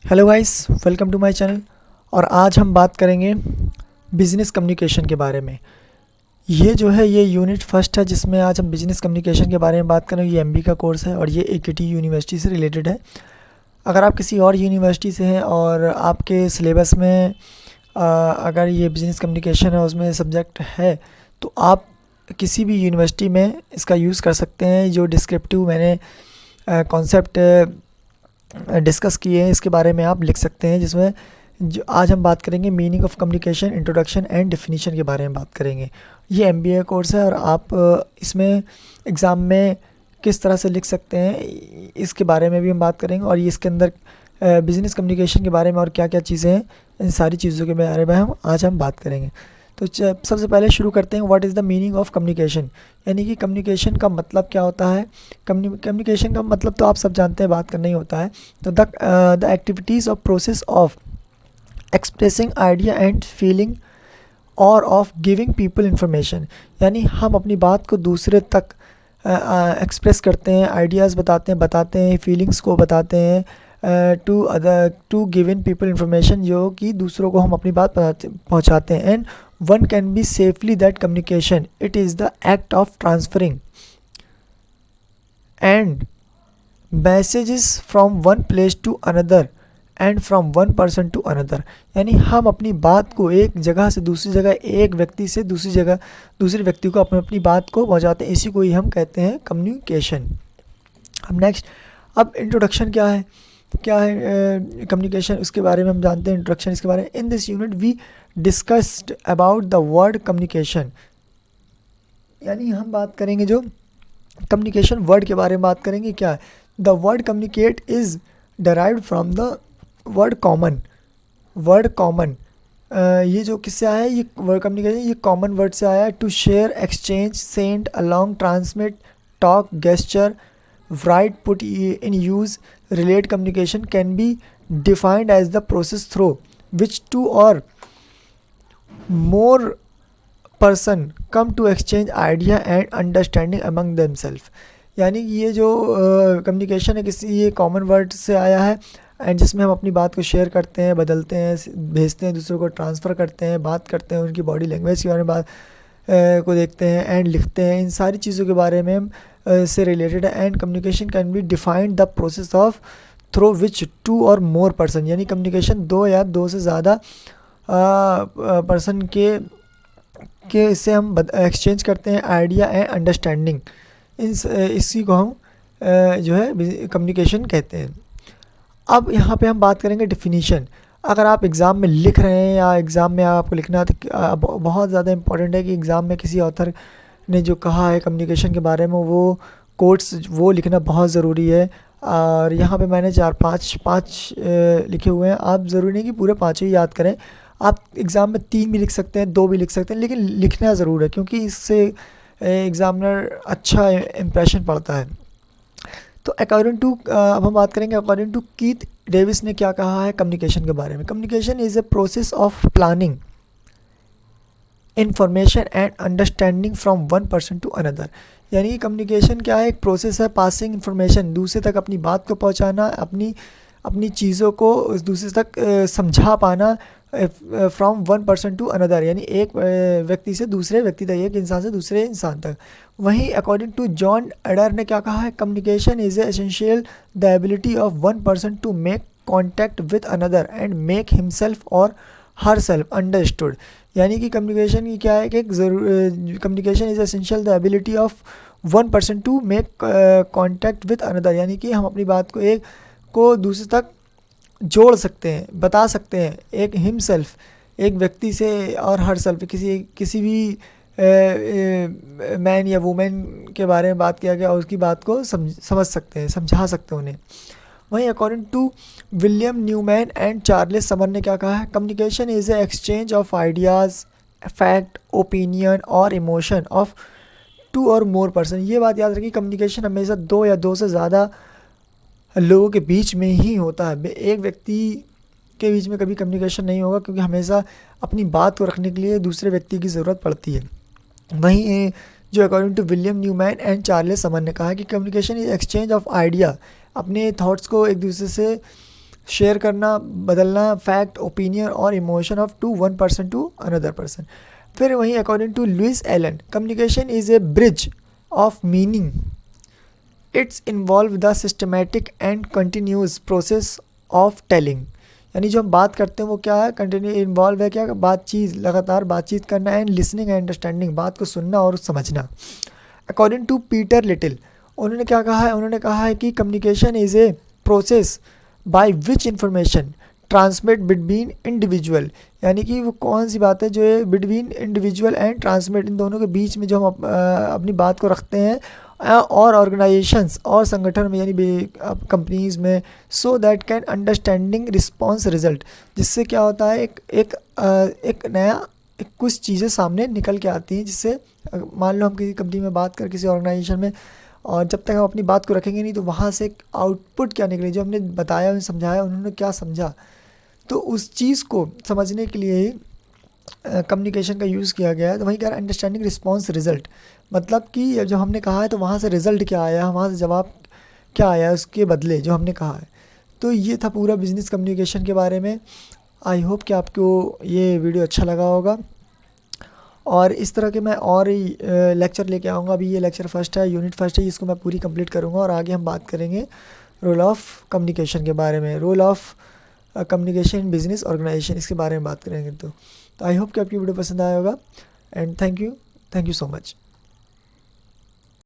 Hello guys, welcome to my channel. और आज हम बात करेंगे बिज़नेस कम्युनिकेशन के बारे में। ये यूनिट फर्स्ट है जिसमें आज हम बिज़नेस कम्युनिकेशन के बारे में बात करेंगे। ये एमबी का कोर्स है और ये एकेटी यूनिवर्सिटी से रिलेटेड है। अगर आप किसी और यूनिवर्सिटी से हैं और आपके सिलेबस में अगर ये बिज़नेस कम्युनिकेशन है उसमें सब्जेक्ट है तो आप किसी भी यूनिवर्सिटी में इसका यूज़ कर सकते हैं। जो डिस्क्रिप्टिव मैंने कॉन्सेप्ट डिस्कस किए हैं इसके बारे में आप लिख सकते हैं, जिसमें जो आज हम बात करेंगे meaning of communication, introduction and definition के बारे में बात करेंगे। ये एमबीए कोर्स है और आप इसमें एग्ज़ाम में किस तरह से लिख सकते हैं इसके बारे में भी हम बात करेंगे। और ये इसके अंदर बिज़नेस कम्युनिकेशन के बारे में और क्या क्या चीज़ें हैं, इन सारी चीज़ों के बारे में हम बात करेंगे। तो सबसे पहले शुरू करते हैं, what is the meaning of communication, यानी कि कम्युनिकेशन का मतलब क्या होता है। कम्युनिकेशन का मतलब तो आप सब जानते हैं, बात करना ही होता है। तो the activities of process of expressing idea and feeling और ऑफ गिविंग पीपल इंफॉर्मेशन, यानी हम अपनी बात को दूसरे तक एक्सप्रेस करते हैं, आइडियाज़ बताते हैं, फीलिंग्स को बताते हैं टू गिवन पीपल इंफॉर्मेशन, जो कि दूसरों को हम अपनी बात पहुंचाते हैं। And one can be safely that communication it is the act of transferring and messages from one place to another and from one person to another, यानी हम अपनी बात को एक जगह से दूसरी जगह, एक व्यक्ति से दूसरी जगह दूसरे व्यक्ति को अपनी बात को पहुंचाते हैं। इसी को ही हम कहते हैं कम्युनिकेशन। अब नेक्स्ट, अब इंट्रोडक्शन क्या है कम्युनिकेशन, उसके बारे में हम जानते हैं। इंट्रोडक्शन इसके बारे में, in this unit we discussed about the word communication, यानी हम बात करेंगे जो कम्युनिकेशन वर्ड के बारे में बात करेंगे। क्या है the word communicate is derived from the word common. ये जो किससे आया है, ये वर्ड कम्युनिकेशन ये कॉमन वर्ड से आया है। To share, exchange, send along, transmit, talk, gesture, write, put in use, relate. Communication can be defined as the process through which two or more person come to exchange idea and understanding among themselves, यानी ये जो communication है ये common word से आया है and जिसमें हम अपनी बात को शेयर करते हैं, बदलते हैं, भेजते हैं, दूसरों को ट्रांसफ़र करते हैं, बात करते हैं, उनकी बॉडी लैंग्वेज के बारे में बात को देखते हैं एंड लिखते हैं। इन सारी चीज़ों के बारे में हम से रिलेटेड है। And communication can be defined the process of through which two or more person, यानी कम्युनिकेशन दो या दो से ज़्यादा पर्सन के इससे हम एक्सचेंज करते हैं आइडिया एंड अंडरस्टैंडिंग। इसी को हम जो है कम्युनिकेशन कहते हैं। अब यहाँ पे हम बात करेंगे डिफिनीशन। अगर आप एग्ज़ाम में लिख रहे हैं या एग्ज़ाम में आपको लिखना है तो बहुत ज़्यादा इंपॉर्टेंट है कि एग्ज़ाम में किसी ऑथर ने जो कहा है कम्युनिकेशन के बारे में वो कोट्स वो लिखना बहुत ज़रूरी है। और यहाँ पे मैंने पाँच लिखे हुए हैं। आप ज़रूरी नहीं कि पूरे पाँचों ही याद करें, आप एग्ज़ाम में 3 भी लिख सकते हैं, 2 भी लिख सकते हैं, लेकिन लिखना ज़रूर है क्योंकि इससे एग्ज़ामिनर अच्छा इम्प्रेशन पड़ता है। तो अकॉर्डिंग टू अब हम बात करेंगे अकॉर्डिंग टू कीथ डेविस ने क्या कहा है कम्युनिकेशन के बारे में। Communication is a process of planning information and understanding from one person to another, यानी कि कम्युनिकेशन क्या है, एक प्रोसेस है पासिंग इंफॉर्मेशन, दूसरे तक अपनी बात को पहुंचाना, अपनी चीज़ों को दूसरे तक समझा पाना, from one person to another, यानी एक व्यक्ति से दूसरे व्यक्ति तक, एक इंसान से दूसरे इंसान तक। वहीं अकॉर्डिंग टू जॉन एडर ने क्या कहा है, communication is essential the ability of one person to make contact with another and make himself or her self understood, यानी कि कम्युनिकेशन की क्या है कि communication is essential the ability of one person to make contact with another, यानी कि हम अपनी बात को दूसरे तक जोड़ सकते हैं, बता सकते हैं। एक हिमसेल्फ, एक व्यक्ति से, और हर सेल्फ किसी भी मैन या वुमेन के बारे में बात किया गया और उसकी बात को समझ सकते हैं, समझा सकते हैं उन्हें। वहीं according to William Newman and Charles Summer ने क्या कहा है, communication is a exchange of ideas, fact, opinion or emotion of two or more person. ये बात याद रखिए, कम्युनिकेशन हमेशा 2 या 2 से ज़्यादा लोगों के बीच में ही होता है। एक व्यक्ति के बीच में कभी कम्युनिकेशन नहीं होगा क्योंकि हमेशा अपनी बात को रखने के लिए दूसरे व्यक्ति की ज़रूरत पड़ती है। वहीं जो according to William Newman and Charles Summer ने कहा है कि communication is exchange of idea, अपने थॉट्स को एक दूसरे से शेयर करना, बदलना fact, opinion or emotion of two one person to another person. फिर वहीं according to Louis Allen, communication is a bridge of meaning, it's involve the systematic and continuous process of telling. यानी जो हम बात करते हैं वो क्या है, कंटिन्यू इन्वॉल्व है क्या, बातचीत, लगातार बातचीत करना, एंड लिसनिंग एंड अंडरस्टैंडिंग, बात को सुनना और समझना। अकॉर्डिंग टू पीटर लिटिल, उन्होंने क्या कहा है, उन्होंने कहा है कि communication is a process by which information transmit between individual. यानी कि वो कौन सी बात है जो है बिटवीन इंडिविजुअल एंड ट्रांसमिट, इन दोनों के बीच में जो हम अपनी बात को रखते हैं और ऑर्गेनाइजेशंस और संगठन में, यानी कंपनीज़ में, so that can understanding response result, जिससे क्या होता है एक नया कुछ चीज़ें सामने निकल के आती हैं, जिससे मान लो हम किसी कंपनी में बात कर, किसी ऑर्गेनाइजेशन में, और जब तक हम अपनी बात को रखेंगे नहीं तो वहाँ से एक आउटपुट क्या निकले, जो हमने बताया, उन्हें समझाया, उन्होंने क्या समझा, तो उस चीज़ को समझने के लिए ही कम्युनिकेशन का यूज़ किया गया है। तो वहीं कह रहा है अंडरस्टैंडिंग रिस्पॉन्स रिजल्ट, मतलब कि जब हमने कहा है तो वहाँ से रिज़ल्ट क्या आया, वहाँ से जवाब क्या आया उसके बदले जो हमने कहा है। तो ये था पूरा बिज़नेस कम्युनिकेशन के बारे में। आई होप कि आपको ये वीडियो अच्छा लगा होगा, और इस तरह के मैं और लेक्चर लेके आऊँगा। अभी ये लेक्चर फर्स्ट है, यूनिट फर्स्ट है, इसको मैं पूरी कंप्लीट करूँगा, और आगे हम बात करेंगे रोल ऑफ़ कम्युनिकेशन के बारे में, role of communication in business organization, इसके बारे में बात करेंगे। तो आई होप कि आपकी वीडियो पसंद आया होगा, and thank you so much.